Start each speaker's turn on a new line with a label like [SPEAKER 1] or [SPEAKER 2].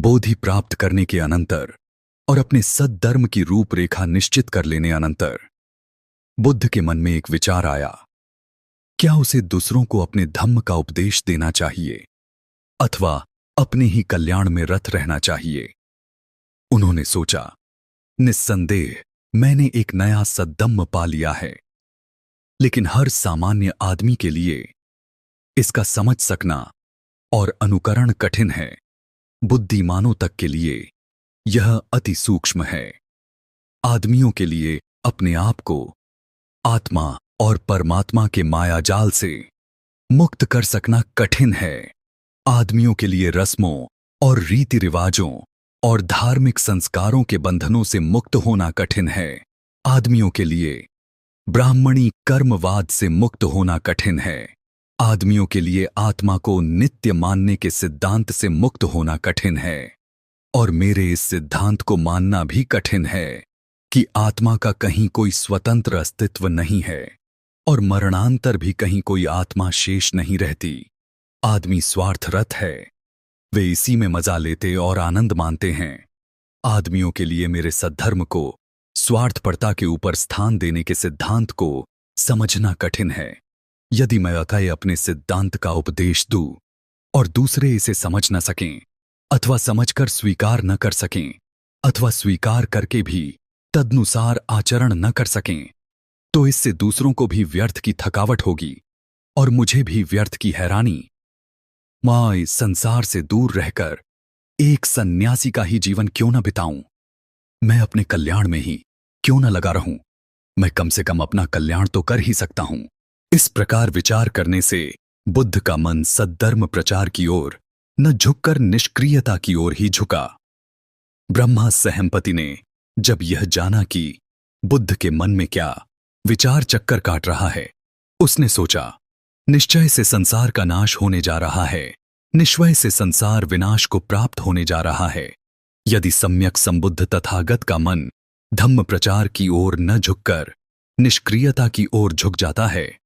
[SPEAKER 1] बोधि प्राप्त करने के अनंतर और अपने सद्धर्म की रूपरेखा निश्चित कर लेने अनंतर बुद्ध के मन में एक विचार आया। क्या उसे दूसरों को अपने धम्म का उपदेश देना चाहिए अथवा अपने ही कल्याण में रत रहना चाहिए? उन्होंने सोचा, निस्संदेह मैंने एक नया सद्धम्म पा लिया है, लेकिन हर सामान्य आदमी के लिए इसका समझ सकना और अनुकरण कठिन है। बुद्धिमानों तक के लिए यह अति सूक्ष्म है। आदमियों के लिए अपने आप को आत्मा और परमात्मा के मायाजाल से मुक्त कर सकना कठिन है। आदमियों के लिए रस्मों और रीति रिवाजों और धार्मिक संस्कारों के बंधनों से मुक्त होना कठिन है। आदमियों के लिए ब्राह्मणी कर्मवाद से मुक्त होना कठिन है। आदमियों के लिए आत्मा को नित्य मानने के सिद्धांत से मुक्त होना कठिन है। और मेरे इस सिद्धांत को मानना भी कठिन है कि आत्मा का कहीं कोई स्वतंत्र अस्तित्व नहीं है और मरणांतर भी कहीं कोई आत्मा शेष नहीं रहती। आदमी स्वार्थरत है, वे इसी में मजा लेते और आनंद मानते हैं। आदमियों के लिए मेरे सद्धर्म को स्वार्थपरता के ऊपर स्थान देने के सिद्धांत को समझना कठिन है। यदि मैं अकय अपने सिद्धांत का उपदेश दूं और दूसरे इसे समझ न सकें अथवा समझकर स्वीकार न कर सकें अथवा स्वीकार करके भी तदनुसार आचरण न कर सकें, तो इससे दूसरों को भी व्यर्थ की थकावट होगी और मुझे भी व्यर्थ की हैरानी। मैं इस संसार से दूर रहकर एक सन्यासी का ही जीवन क्यों न बिताऊं? मैं अपने कल्याण में ही क्यों न लगा रहूं? मैं कम से कम अपना कल्याण तो कर ही सकता हूं। इस प्रकार विचार करने से बुद्ध का मन सद्धर्म प्रचार की ओर न झुककर निष्क्रियता की ओर ही झुका। ब्रह्मा सहमपति ने जब यह जाना कि बुद्ध के मन में क्या विचार चक्कर काट रहा है, उसने सोचा, निश्चय से संसार का नाश होने जा रहा है, निश्चय से संसार विनाश को प्राप्त होने जा रहा है। यदि सम्यक संबुद्ध तथागत का मन धम्म प्रचार की ओर न झुककर निष्क्रियता की ओर झुक जाता है,